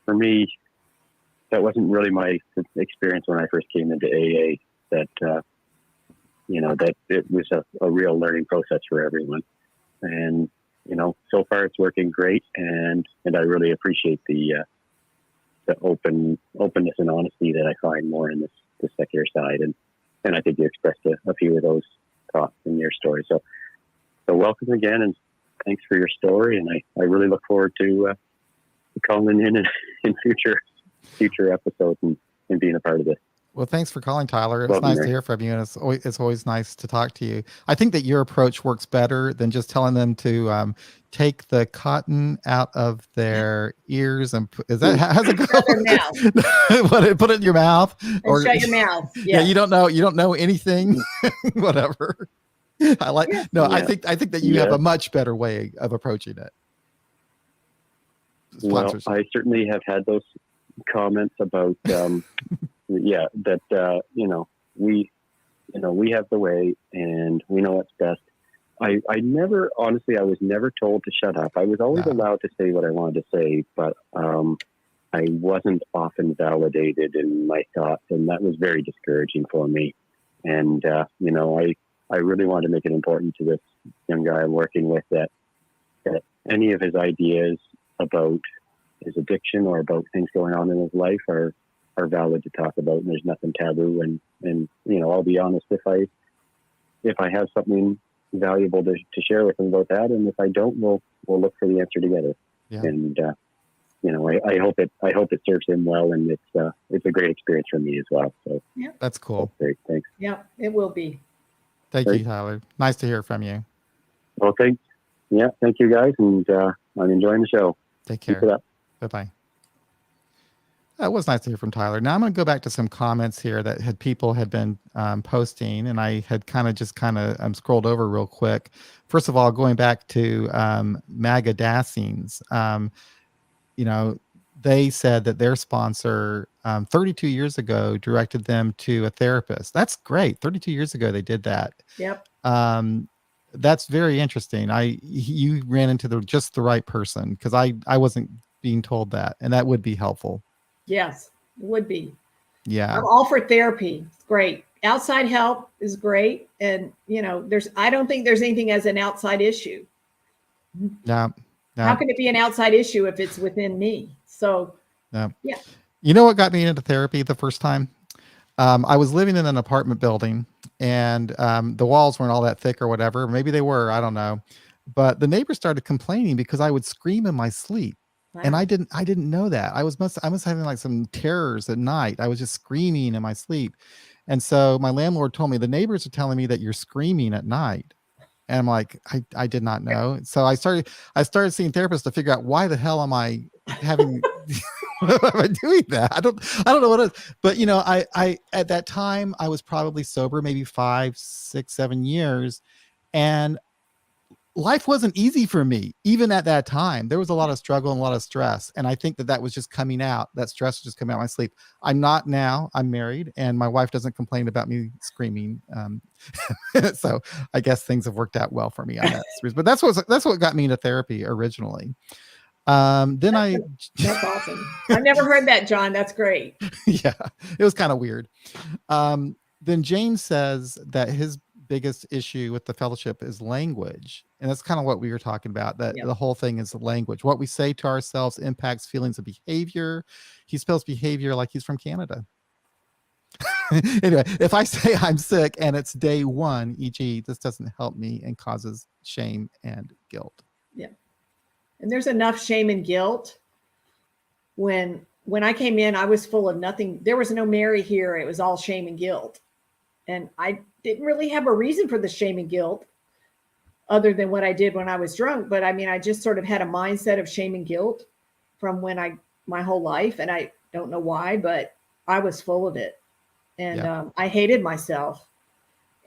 for me, that wasn't really my experience when I first came into AA. That you know, that it was a real learning process for everyone. And you know, so far it's working great, and I really appreciate the openness and honesty that I find more in this secular side. And I think you expressed a few of those thoughts in your story. So welcome again, and thanks for your story. And I really look forward to calling in future episodes and being a part of this. Well, thanks for calling, Tyler. It's nice to hear from you, and it's always nice to talk to you. I think that your approach works better than just telling them to take the cotton out of their ears and how's it go? Their mouth. Put it in your mouth, or shut your mouth. Yeah, you don't know anything. Whatever. I think that you have a much better way of approaching it. Well, I certainly have had those comments about that we have the way, and we know what's best. I was never told to shut up. I was always allowed to say what I wanted to say, but I wasn't often validated in my thoughts, and that was very discouraging for me. And I really want to make it important to this young guy I'm working with that any of his ideas about his addiction or about things going on in his life are valid to talk about, and there's nothing taboo. And I'll be honest, if I have something valuable to share with him about that, and if I don't, we'll look for the answer together. Yeah. And I hope it serves him well, and it's a great experience for me as well. So yeah, that's cool. That's great. Thanks. Yeah, it will be. Thank you, Tyler. Nice to hear from you. Well, thanks. Yeah, thank you guys, and I'm enjoying the show. Take care. Keep it up. Bye-bye. It was nice to hear from Tyler. Now I'm going to go back to some comments here that people had been posting, and I had kind of scrolled over real quick. First of all, going back to Maga Dassings, they said that their sponsor 32 years ago directed them to a therapist. That's great. 32 years ago they did that. Yep. That's very interesting. You ran into just the right person, because I wasn't being told that, and that would be helpful. Yes, it would be. Yeah. I'm all for therapy. It's great. Outside help is great. And, I don't think there's anything as an outside issue. No. How can it be an outside issue if it's within me? So, yeah. You know what got me into therapy the first time? I was living in an apartment building, and the walls weren't all that thick or whatever. Maybe they were, I don't know. But the neighbors started complaining because I would scream in my sleep. Wow. And I didn't know that. I was having like some terrors at night. I was just screaming in my sleep. And so my landlord told me, the neighbors are telling me that you're screaming at night. And I'm like, I did not know. So I started seeing therapists to figure out, why the hell am I having why am I doing that? I don't know what it is. But I at that time I was probably sober maybe 5, 6, 7 years, and life wasn't easy for me. Even at that time, there was a lot of struggle and a lot of stress. And I think that was just coming out. That stress was just coming out of my sleep. I'm not now. I'm married, and my wife doesn't complain about me screaming. So I guess things have worked out well for me on that. But that's what got me into therapy originally. That's awesome. I've never heard that, John. That's great. Yeah, it was kind of weird. Then James says that his biggest issue with the fellowship is language, and that's kind of what we were talking about, that the whole thing is the language. What we say to ourselves impacts feelings of behavior. He spells behavior like he's from Canada. Anyway, if I say I'm sick and it's day 1, e.g., this doesn't help me and causes shame and guilt. Yeah. And there's enough shame and guilt. When I came in, I was full of nothing. There was no Mary here. It was all shame and guilt. And I didn't really have a reason for the shame and guilt other than what I did when I was drunk. But I mean, I just sort of had a mindset of shame and guilt from my whole life. And I don't know why, but I was full of it. And I hated myself.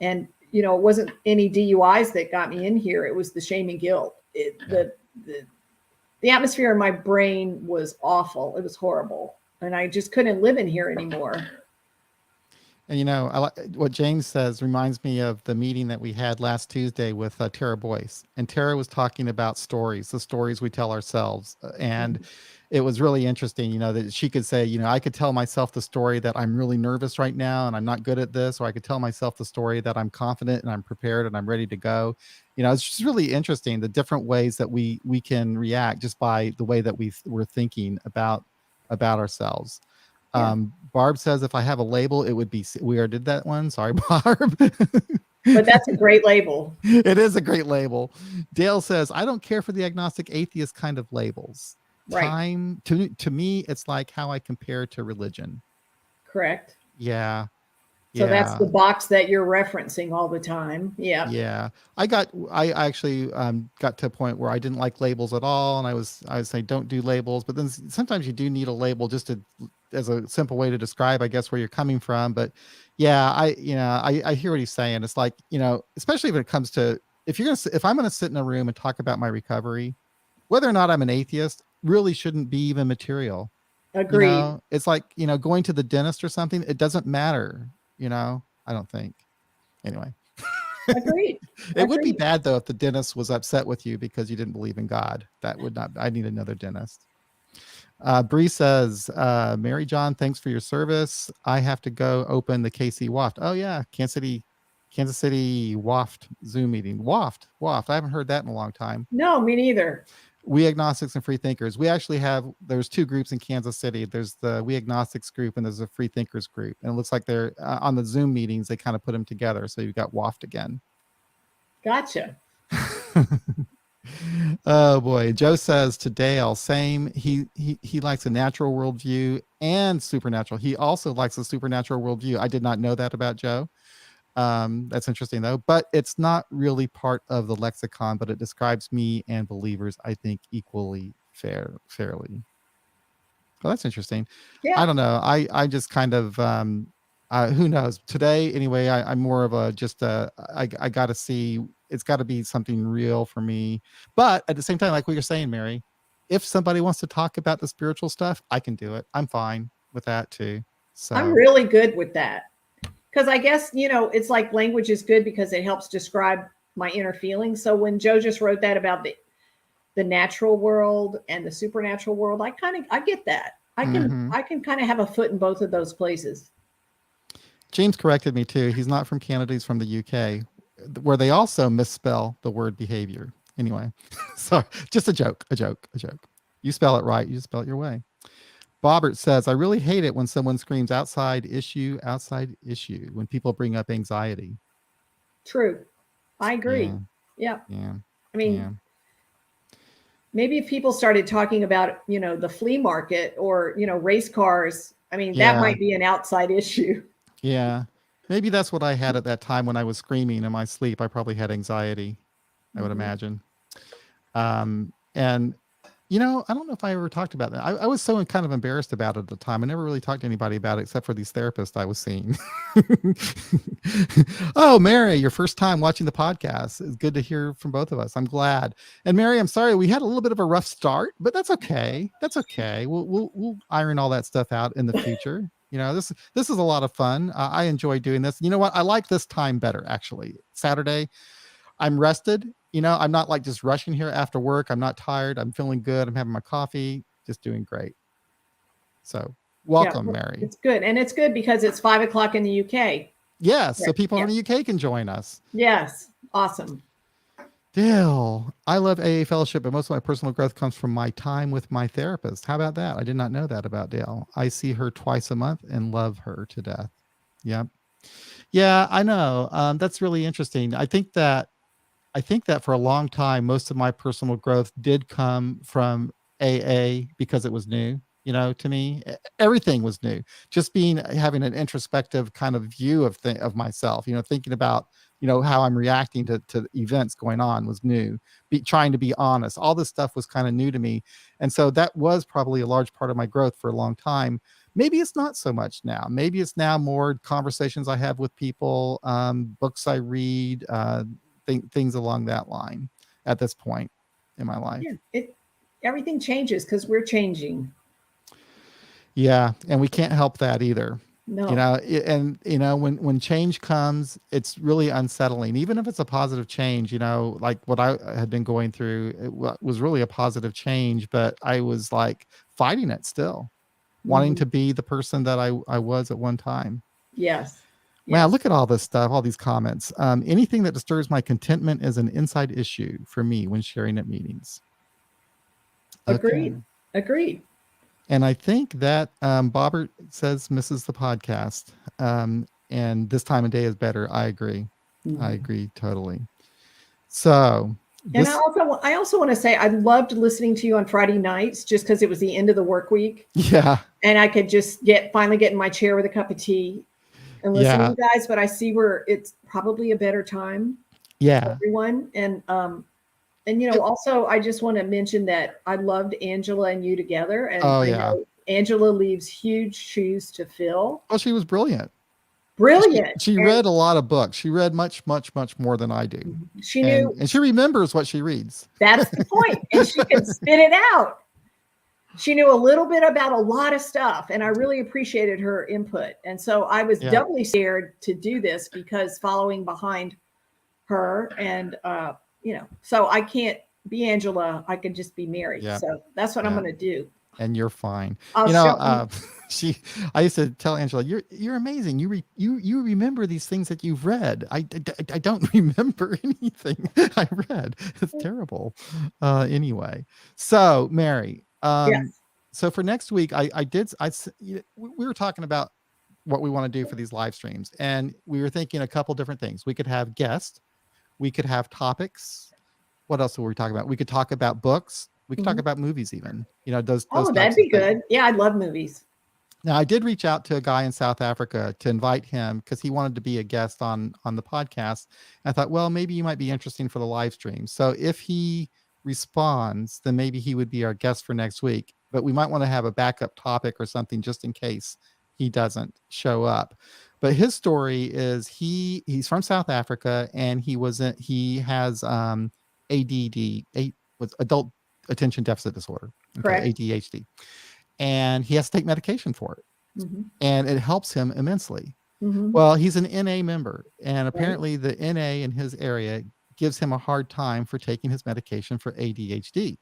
And, it wasn't any DUIs that got me in here. It was the shame and guilt. The atmosphere in my brain was awful. It was horrible. And I just couldn't live in here anymore. And I like what James says, reminds me of the meeting that we had last Tuesday with Tara Boyce. And Tara was talking about stories, the stories we tell ourselves. And it was really interesting, that she could say, I could tell myself the story that I'm really nervous right now and I'm not good at this, or I could tell myself the story that I'm confident and I'm prepared and I'm ready to go. It's just really interesting, the different ways that we can react just by the way that we're thinking about ourselves. Yeah. Barb says, if I have a label, it would be, we already did that one. Sorry, Barb. But that's a great label. It is a great label. Dale says, I don't care for the agnostic atheist kind of labels. Right. Time to me, it's like how I compare to religion. Correct. Yeah. So that's the box that you're referencing all the time. Yeah. Yeah. I actually got to a point where I didn't like labels at all. And I was saying, don't do labels, but then sometimes you do need a label just as a simple way to describe, I guess, where you're coming from. But yeah, I hear what he's saying. It's like, especially when it comes to, if I'm going to sit in a room and talk about my recovery, whether or not I'm an atheist really shouldn't be even material. Agreed. It's like, going to the dentist or something. It doesn't matter. I don't think. Anyway. Agreed. It would be bad though if the dentist was upset with you because you didn't believe in God. That would not. I need another dentist. Bree says, Mary John, thanks for your service. I have to go open the KC Waft. Oh yeah, Kansas City Waft Zoom meeting. Waft. I haven't heard that in a long time. No, me neither. We Agnostics and Free Thinkers. We actually there's 2 groups in Kansas City. There's the We Agnostics group and there's a Free Thinkers group. And it looks like they're on the Zoom meetings, they kind of put them together. So you've got Waft again. Gotcha. Oh boy. Joe says to Dale, same. He likes a natural worldview and supernatural. He also likes a supernatural worldview. I did not know that about Joe. That's interesting though, but it's not really part of the lexicon, but it describes me and believers, I think, equally fairly. Well, that's interesting. Yeah. I don't know. I just kind of who knows today anyway. I'm more of a just I got to see, it's got to be something real for me. But at the same time, like what you're saying, Mary, if somebody wants to talk about the spiritual stuff, I can do it. I'm fine with that too. I'm So really good with that. Because I guess, it's like language is good because it helps describe my inner feelings. So when Joe just wrote that about the natural world and the supernatural world, I get that. I can kind of have a foot in both of those places. James corrected me too. He's not from Canada. He's from the UK, where they also misspell the word behavior. Anyway, so just a joke. You spell it right. You just spell it your way. Bobbert says, I really hate it when someone screams outside issue, when people bring up anxiety. True. I agree. Yeah. I mean, maybe if people started talking about, the flea market or, race cars, I mean, that might be an outside issue. Yeah. Maybe that's what I had at that time when I was screaming in my sleep. I probably had anxiety, I would imagine. And I don't know if I ever talked about that. I was so kind of embarrassed about it at the time. I never really talked to anybody about it except for these therapists I was seeing. Oh, Mary, your first time watching the podcast. It's good to hear from both of us. I'm glad. And Mary, I'm sorry we had a little bit of a rough start, but that's okay. That's okay. We'll iron all that stuff out in the future. This is a lot of fun. I enjoy doing this. You know what? I like this time better, actually. Saturday, I'm rested. I'm not like just rushing here after work. I'm not tired. I'm feeling good. I'm having my coffee, just doing great. So welcome, Mary. It's good. And it's good because it's 5:00 in the UK. Yes. So people in the UK can join us. Yes. Awesome. Dale, I love AA fellowship, but most of my personal growth comes from my time with my therapist. How about that? I did not know that about Dale. I see her twice a month and love her to death. Yep. Yeah, I know. That's really interesting. I think that for a long time, most of my personal growth did come from AA because it was new, to me. Everything was new. Just having an introspective kind of view of myself, thinking about, how I'm reacting to events going on was new. Trying to be honest. All this stuff was kind of new to me. And so that was probably a large part of my growth for a long time. Maybe it's not so much now. Maybe it's now more conversations I have with people, books I read, things along that line at this point in my life. Yeah, everything changes because we're changing. Yeah, and we can't help that either. No. When change comes, it's really unsettling. Even if it's a positive change, like what I had been going through, it was really a positive change, but I was like fighting it still, wanting to be the person that I was at one time. Yes. Wow, look at all this stuff, all these comments. Anything that disturbs my contentment is an inside issue for me when sharing at meetings. Agreed. And I think that Bobbert says misses the podcast. And this time of day is better. I agree. I agree totally. So. And I also want to say I loved listening to you on Friday nights just because it was the end of the work week. Yeah. And I could just finally get in my chair with a cup of tea and listen to you guys, but I see where it's probably a better time for everyone. And also I just want to mention that I loved Angela and you together. And I know Angela leaves huge shoes to fill. Oh, she was brilliant. She read a lot of books. She read much, much, much more than I do. She knew. And she remembers what she reads. That's the point. And she can spit it out. She knew a little bit about a lot of stuff, and I really appreciated her input. And so I was doubly scared to do this because following behind her and, so I can't be Angela. I could just be Mary. Yeah. So that's what I'm going to do. And you're fine. I used to tell Angela, you're amazing. You remember these things that you've read. I don't remember anything I read. It's terrible. Anyway, so Mary, so for next week, we were talking about what we want to do for these live streams, and we were thinking a couple different things. We could have guests, we could have topics. What else were we talking about? We could talk about books. We could talk about movies even, those that'd be good. Yeah. I love movies. Now I did reach out to a guy in South Africa to invite him because he wanted to be a guest on the podcast. I thought, well, maybe you might be interesting for the live stream. So if he responds, then maybe he would be our guest for next week. but we might want to have a backup topic or something just in case he doesn't show up. But his story is he's from South Africa, and he has ADD, with adult attention deficit disorder, Correct. ADHD, and he has to take medication for it, and it helps him immensely. Well, he's an NA member, and apparently the NA in his area gives him a hard time for taking his medication for ADHD.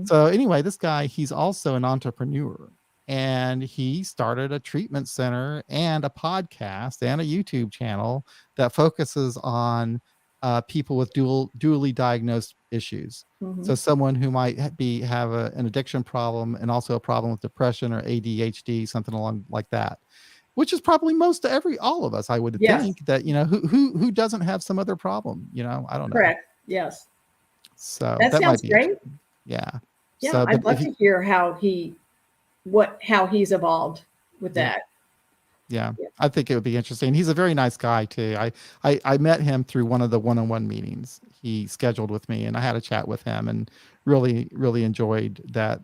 So anyway, this guy, he's also an entrepreneur, and he started a treatment center and a podcast and a YouTube channel that focuses on people with dually diagnosed issues. So someone who might have an addiction problem and also a problem with depression or ADHD, something along like that, which is probably all of us, I would think, that, who doesn't have some other problem, I don't know. Correct. Yes. So that sounds great. Yeah. Yeah. So, I'd love to hear how he's evolved with that. Yeah, I think it would be interesting. He's a very nice guy too. I met him through one of the one-on-one meetings he scheduled with me, and I had a chat with him, and really, really enjoyed that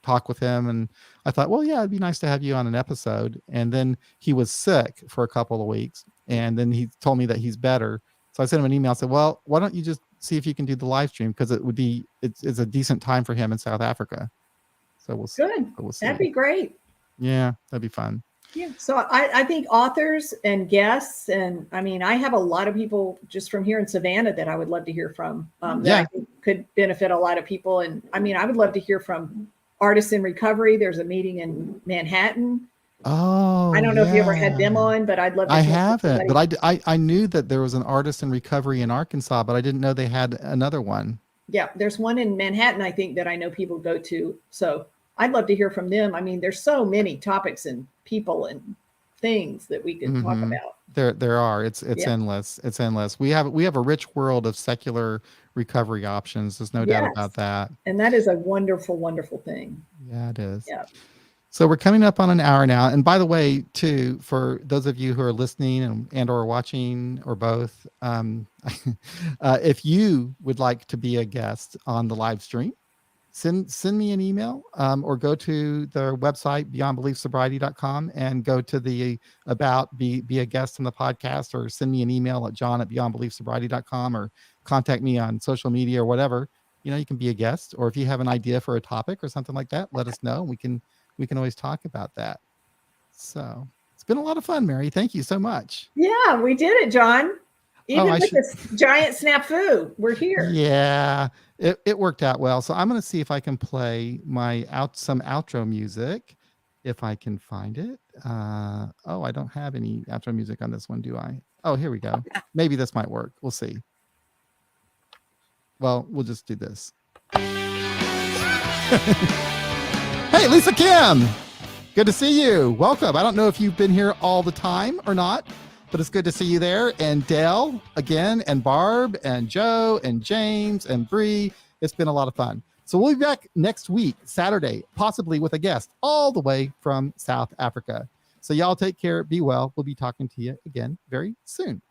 talk with him. And I thought, well, yeah, it'd be nice to have you on an episode. And then he was sick for a couple of weeks, and then he told me that he's better. So I sent him an email. I said, well, why don't you just see if you can do the live stream, because it's a decent time for him in South Africa. So we'll see. Good. We'll see. That'd be great. Yeah, that'd be fun. Yeah. So I think authors and guests, and I mean, I have a lot of people just from here in Savannah that I would love to hear from, that I think could benefit a lot of people. And I mean, I would love to hear from artists in recovery. There's a meeting in Manhattan. Oh, I don't know if you ever had them on, but I'd love to. I haven't, but I knew that there was an artist in recovery in Arkansas, but I didn't know they had another one. Yeah, there's one in Manhattan, I think, that I know people go to. So I'd love to hear from them. I mean, there's so many topics and people and things that we could talk about. There are. It's endless. It's endless. We have a rich world of secular recovery options. There's no doubt about that. And that is a wonderful, wonderful thing. Yeah, it is. Yeah. So we're coming up on an hour now. And by the way, too, for those of you who are listening and or watching or both, if you would like to be a guest on the live stream, send me an email, or go to the website beyondbeliefsobriety.com and go to the be a guest on the podcast, or send me an email at john@beyondbeliefsobriety.com, or contact me on social media or whatever. You can be a guest, or if you have an idea for a topic or something like that, let us know. We can always talk about that. So it's been a lot of fun, Mary. Thank you so much. Yeah, we did it, John. Even with this giant snafu, we're here. Yeah, it worked out well. So I'm going to see if I can play some outro music, if I can find it. I don't have any outro music on this one, do I? Oh, here we go. Maybe this might work. We'll see. Well, we'll just do this. Hey, Lisa Kim. Good to see you. Welcome. I don't know if you've been here all the time or not, but it's good to see you there. And Dale again, and Barb, and Joe, and James, and Bree. It's been a lot of fun. So we'll be back next week, Saturday, possibly with a guest all the way from South Africa. So y'all take care. Be well. We'll be talking to you again very soon.